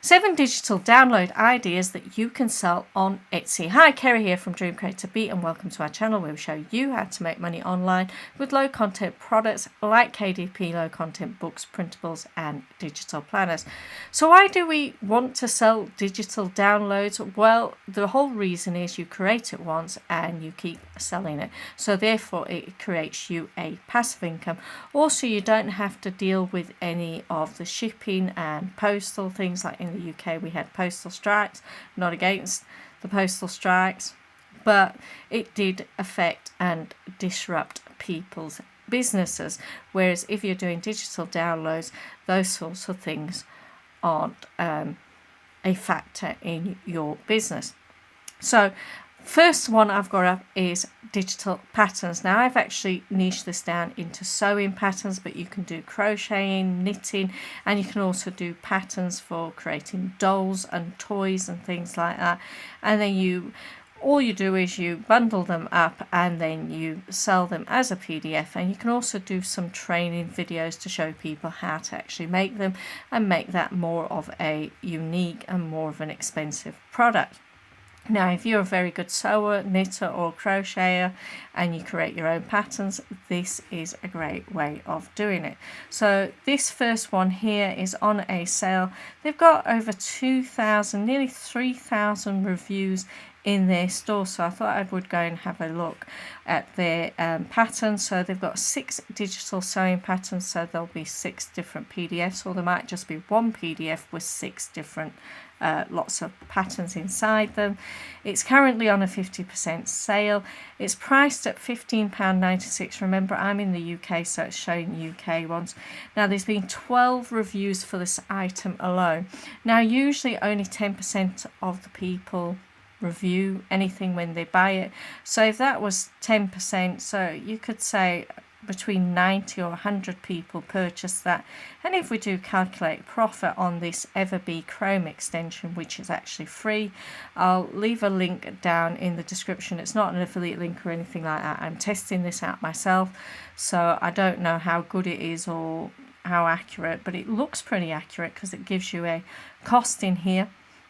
7 digital download ideas that you can sell on Etsy. Hi, Kerry here from Dream Creator Beat, and welcome to our channel where we show you how to make money online with low content products like KDP, low content books, printables and digital planners. So why do we want to sell digital downloads? Well, the whole reason is you create it once and you keep selling it. So therefore it creates you a passive income. Also, you don't have to deal with any of the shipping and postal things. Like in the UK we had postal strikes. Not against the postal strikes, but it did affect and disrupt people's businesses, whereas if you're doing digital downloads, those sorts of things aren't a factor in your business. So first one I've got up is digital patterns. Now I've actually niched this down into sewing patterns, but you can do crocheting, knitting, and you can also do patterns for creating dolls and toys and things like that. And then all you do is you bundle them up and then you sell them as a PDF. And you can also do some training videos to show people how to actually make them and make that more of a unique and more of an expensive product. Now, if you're a very good sewer, knitter or crocheter and you create your own patterns, this is a great way of doing it. So this first one here is on a sale. They've got over 2,000, nearly 3,000 reviews in their store, so I thought I would go and have a look at their patterns. So they've got 6 digital sewing patterns, so there'll be 6 different PDFs, or there might just be one PDF with 6 different lots of patterns inside them. It's currently on a 50% sale. It's priced at £15.96. Remember, I'm in the UK, so it's showing UK ones. Now, there's been 12 reviews for this item alone. Now, usually only 10% of the people review anything when they buy it. So if that was 10%, so you could say between 90 or 100 people purchase that. And if we do calculate profit on this Everbee Chrome extension, which is actually free, I'll leave a link down in the description. It's not an affiliate link or anything like that. I'm testing this out myself, so I don't know how good it is or how accurate, but it looks pretty accurate because it gives you a cost in here.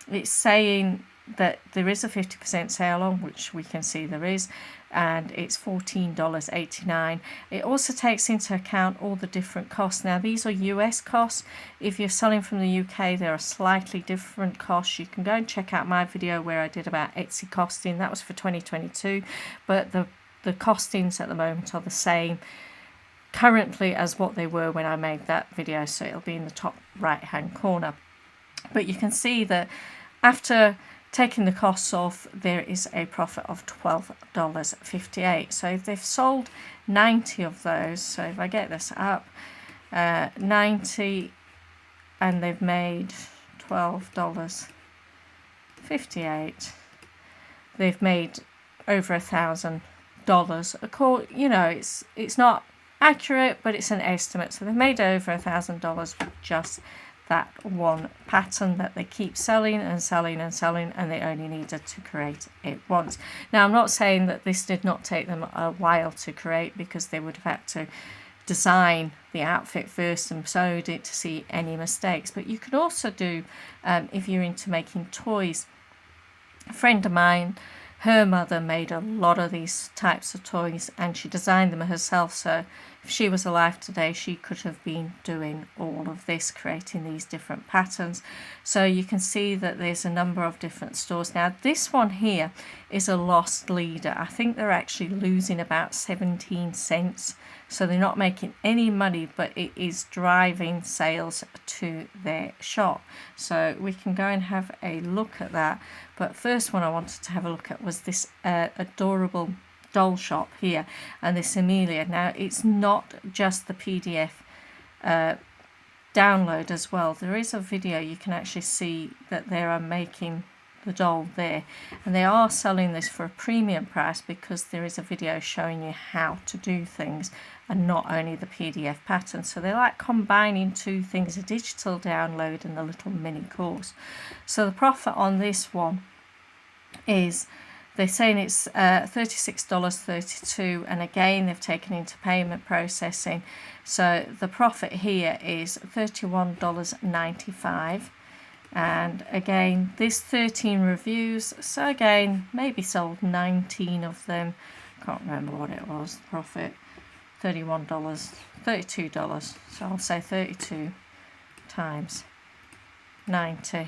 It's saying that there is a 50% sale on, which we can see there is, and it's $14.89. It also takes into account all the different costs. Now, these are US costs. If you're selling from the UK, there are slightly different costs. You can go and check out my video where I did about Etsy costing. That was for 2022, but the costings at the moment are the same currently as what they were when I made that video, so it'll be in the top right hand corner. But you can see that after taking the costs off, there is a profit of $12.58. So if they've sold 90 of those, so if I get this up, 90, and they've made $12.58, they've made over $1,000. You know, it's not accurate, but it's an estimate. So they've made over $1,000 with just that one pattern that they keep selling and selling and selling, and they only needed to create it once. Now, I'm not saying that this did not take them a while to create, because they would have had to design the outfit first and sewed it to see any mistakes. But you can also do, if you're into making toys. A friend of mine, her mother made a lot of these types of toys and she designed them herself. So if she was alive today, she could have been doing all of this, creating these different patterns. So you can see that there's a number of different stores. Now, this one here is a lost leader. I think they're actually losing about 17 cents. So they're not making any money, but it is driving sales to their shop. So we can go and have a look at that. But first one I wanted to have a look at was this adorable doll shop here, and this Amelia. Now, it's not just the PDF download as well. There is a video. You can actually see that they are making the doll there, and they are selling this for a premium price because there is a video showing you how to do things and not only the PDF pattern. So they're like combining two things, a digital download and a little mini course. So the profit on this one is, they're saying it's $36.32, and again they've taken into payment processing. So the profit here is $31.95. And again, there's 13 reviews, so again, maybe sold 19 of them. Can't remember what it was. Profit $31, $32. So I'll say 32 times 90.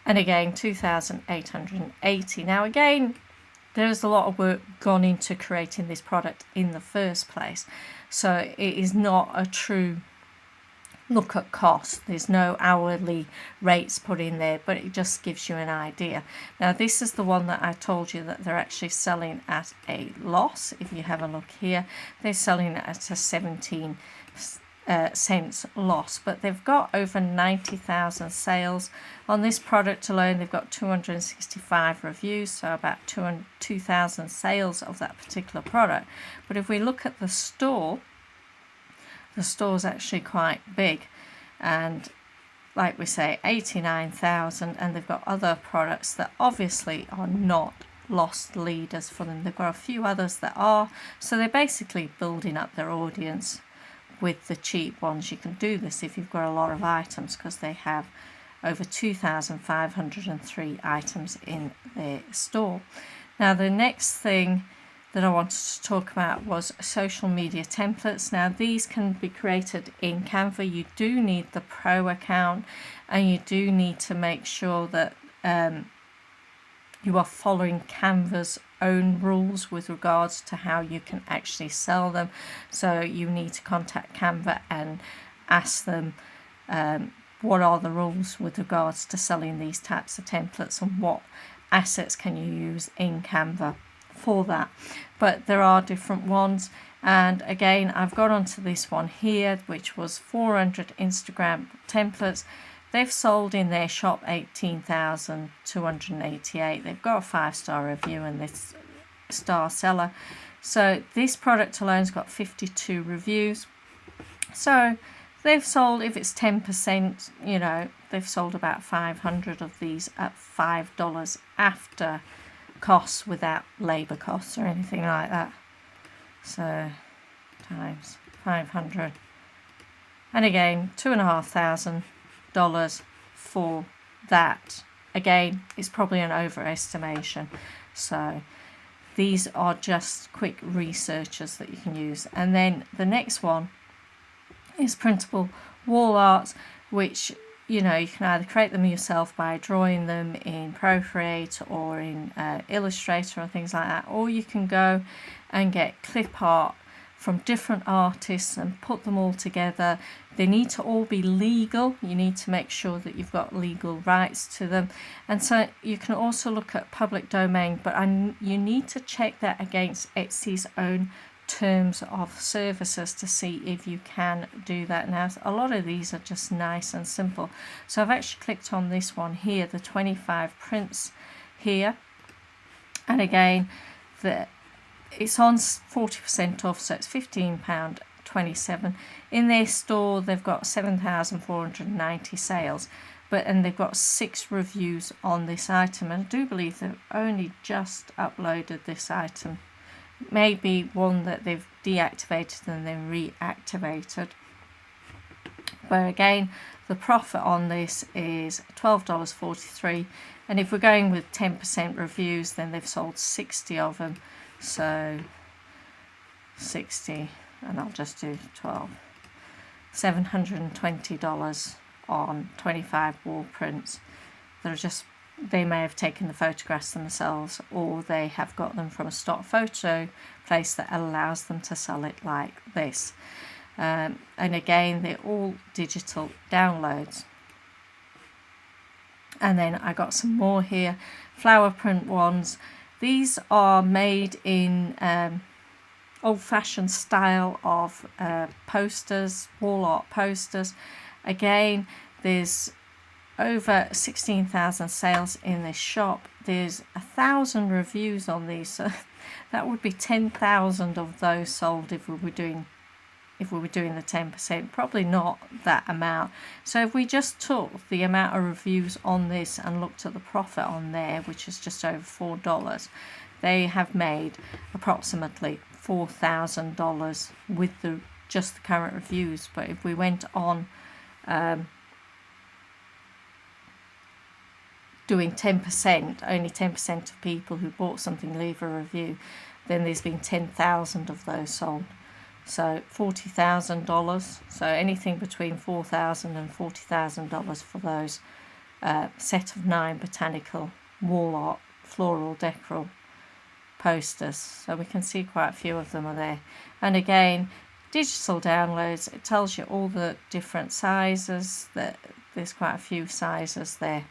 And again, 2,880. Now again, there's a lot of work gone into creating this product in the first place. So it is not a true look at cost. There's no hourly rates put in there, but it just gives you an idea. Now this is the one that I told you that they're actually selling at a loss. If you have a look here, they're selling it at a 17 cents loss, but they've got over 90,000 sales on this product alone. They've got 265 reviews, so about 2,000 sales of that particular product. But if we look at the store's actually quite big, and like we say, 89,000, and they've got other products that obviously are not lost leaders for them. They've got a few others that are, so they're basically building up their audience with the cheap ones. You can do this if you've got a lot of items, because they have over 2,503 items in their store. Now the next thing that I wanted to talk about was social media templates. Now these can be created in Canva. You do need the pro account, and you do need to make sure that you are following Canva's own rules with regards to how you can actually sell them. So you need to contact Canva and ask them what are the rules with regards to selling these types of templates, and what assets can you use in Canva for that. But there are different ones, and again I've got onto this one here, which was 400 Instagram templates. They've sold in their shop 18,288. They've got a 5-star review and this star seller. So this product alone's got 52 reviews. So they've sold, if it's 10%, you know, they've sold about 500 of these at $5 after costs, without labor costs or anything like that. So times 500, and again $2,500 for that. Again, it's probably an overestimation, so these are just quick researchers that you can use. And then the next one is printable wall art, which, you know, you can either create them yourself by drawing them in Procreate or in Illustrator and things like that, or you can go and get clip art from different artists and put them all together. They need to all be legal. You need to make sure that you've got legal rights to them. And so you can also look at public domain, but you need to check that against Etsy's own terms of services to see if you can do that. Now a lot of these are just nice and simple, so I've actually clicked on this one here, the 25 prints here, and again it's on 40% off, so it's £15.27. In their store they've got 7,490 sales, and they've got 6 reviews on this item, and I do believe they've only just uploaded this item. Maybe one that they've deactivated and then reactivated. But again, the profit on this is $12.43, and if we're going with 10% reviews, then they've sold 60 of them, so 60, and I'll just do 12, $720 on 25 wall prints. They may have taken the photographs themselves, or they have got them from a stock photo place that allows them to sell it like this. And again, they're all digital downloads. And then I got some more here, flower print ones. These are made in old-fashioned style of posters, wall art posters. Again, there's over 16,000 sales in this shop. There's 1,000 reviews on these, so that would be 10,000 of those sold if we were doing the 10%. Probably not that amount. So if we just took the amount of reviews on this and looked at the profit on there, which is just over $4, they have made approximately $4,000 with just the current reviews. But if we went on doing 10%, only 10% of people who bought something leave a review, then there's been 10,000 of those sold. So $40,000. So anything between $4,000 and $40,000 for those set of 9 botanical wall art, floral decor posters. So we can see quite a few of them are there. And again, digital downloads, it tells you all the different sizes, that there's quite a few sizes there.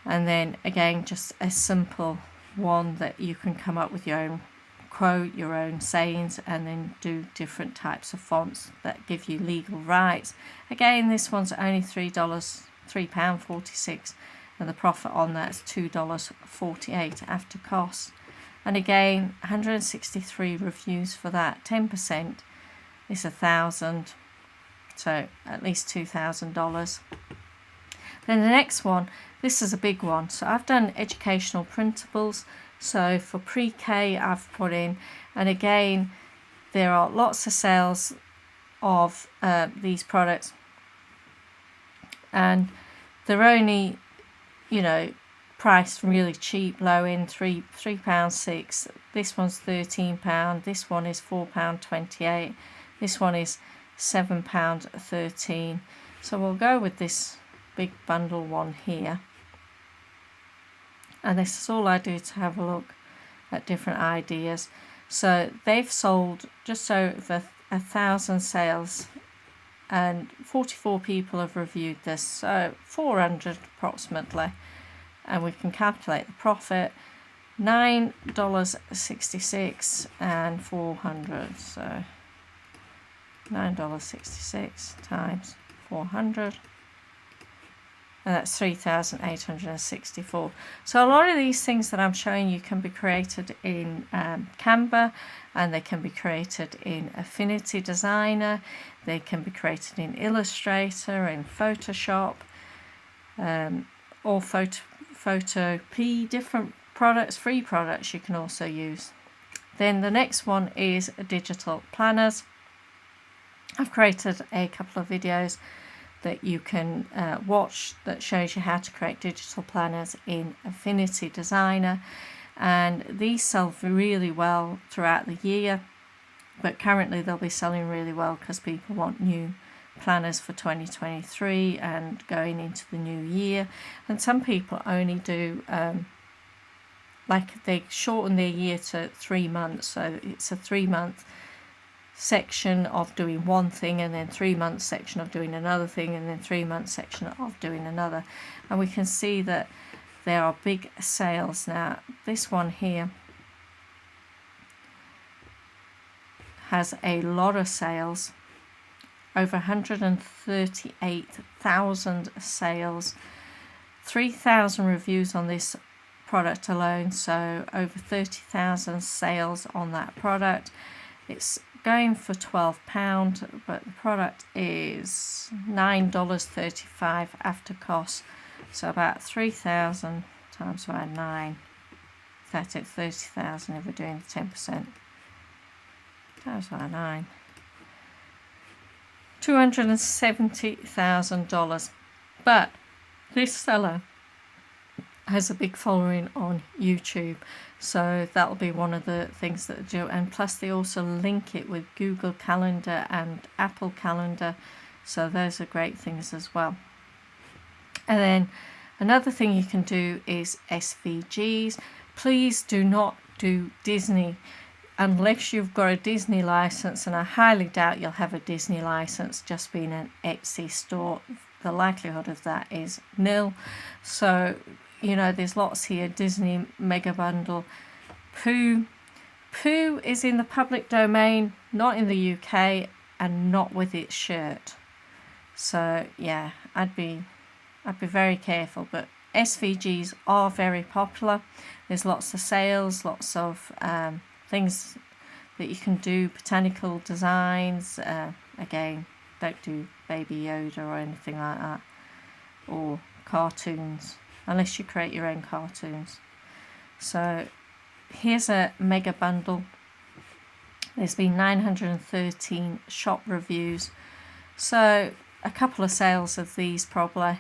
And then again, just a simple one that you can come up with your own quote, your own sayings, and then do different types of fonts that give you legal rights. Again, this one's only £3.46, and the profit on that is $2.48 after cost. And again, 163 reviews for that. 10% is 1,000, so at least $2,000. Then the next one, this is a big one. So I've done educational printables. So for pre-K I've put in, and again there are lots of sales of these products, and they're only, you know, priced really cheap, low end, £3.6. This one's £13. This one is £4.28. This one is £7.13. So we'll go with this big bundle one here. And this is all I do to have a look at different ideas. So they've sold just over 1,000 sales, and 44 people have reviewed this, so 400 approximately. And we can calculate the profit, $9.66 and 400. So $9.66 times 400. And that's 3,864. So a lot of these things that I'm showing you can be created in Canva, and they can be created in Affinity Designer. They can be created in Illustrator, in Photoshop, or Photopea. Different products, free products you can also use. Then the next one is digital planners. I've created a couple of videos that you can watch that shows you how to create digital planners in Affinity Designer, and these sell really well throughout the year, but currently they'll be selling really well because people want new planners for 2023 and going into the new year. And some people only do like they shorten their year to 3 months, so it's a 3-month section of doing one thing, and then 3-month section of doing another thing, and then 3-month section of doing another. And we can see that there are big sales now. This one here has a lot of sales, over 138,000 sales, 3,000 reviews on this product alone, so over 30,000 sales on that product. It's going for £12, but the product is $9.35 after cost, so about 3,000 times by 9, that's it, 30,000 if we're doing the 10%, times by 9, $270,000. But this seller has a big following on YouTube, so that'll be one of the things that they do. And plus they also link it with Google Calendar and Apple Calendar, so those are great things as well. And then another thing you can do is SVGs. Please do not do Disney unless you've got a Disney license, and I highly doubt you'll have a Disney license. Just being an Etsy store, the likelihood of that is nil. So you know, there's lots here. Disney Mega Bundle. Pooh is in the public domain, not in the UK, and not with its shirt. So yeah, I'd be very careful. But SVGs are very popular. There's lots of sales, lots of things that you can do, botanical designs. Again, don't do Baby Yoda or anything like that, or cartoons, unless you create your own cartoons. So here's a mega bundle. There's been 913 shop reviews, so a couple of sales of these probably.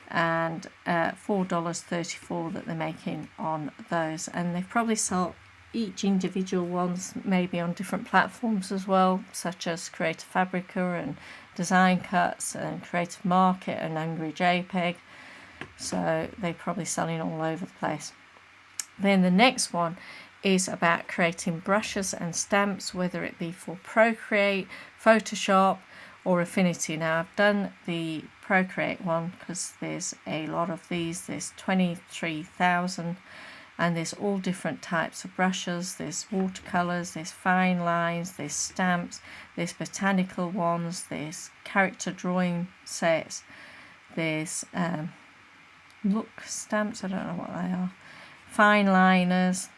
and $4.34 that they're making on those. And they probably sell each individual ones maybe on different platforms as well, such as Creative Fabrica and Design Cuts and Creative Market and Angry JPEG. So they're probably selling all over the place. Then the next one is about creating brushes and stamps, whether it be for Procreate, Photoshop or Affinity. Now I've done the Procreate one because there's a lot of these. There's 23,000 and there's all different types of brushes. There's watercolors, there's fine lines, there's stamps, there's botanical ones, there's character drawing sets, there's look stamps, I don't know what they are, fine liners,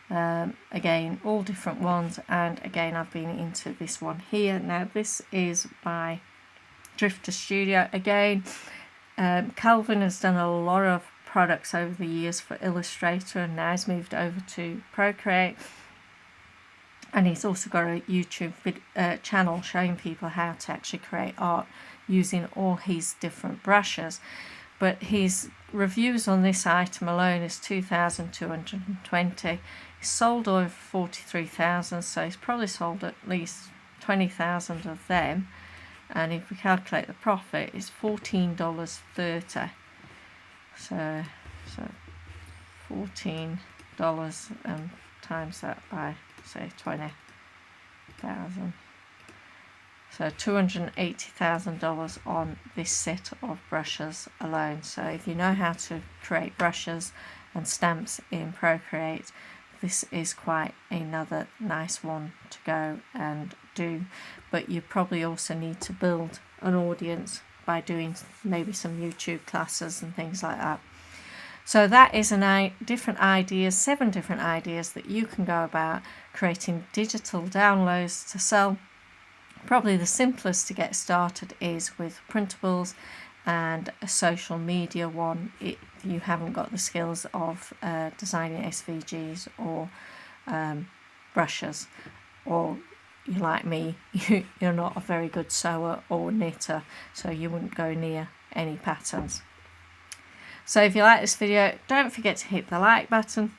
again all different ones. And again I've been into this one here. Now this is by Drifter Studio. Again, Calvin has done a lot of products over the years for Illustrator, and now he's moved over to Procreate, and he's also got a YouTube channel showing people how to actually create art using all his different brushes. But his reviews on this item alone is 2,220. He's sold over 43,000, so he's probably sold at least 20,000 of them, and if we calculate the profit, it's $14.30. So $14 times that by say 20,000. So $280,000 on this set of brushes alone. So if you know how to create brushes and stamps in Procreate, this is quite another nice one to go and do. But you probably also need to build an audience by doing maybe some YouTube classes and things like that. So that is different ideas, 7 different ideas that you can go about creating digital downloads to sell. Probably the simplest to get started is with Printables and a social media one if you haven't got the skills of designing SVGs or brushes, or you're like me, you're not a very good sewer or knitter, so you wouldn't go near any patterns. So if you like this video, don't forget to hit the like button,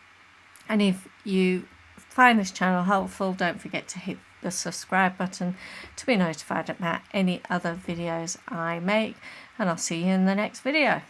and if you find this channel helpful, don't forget to hit the subscribe button to be notified about any other videos I make, and I'll see you in the next video.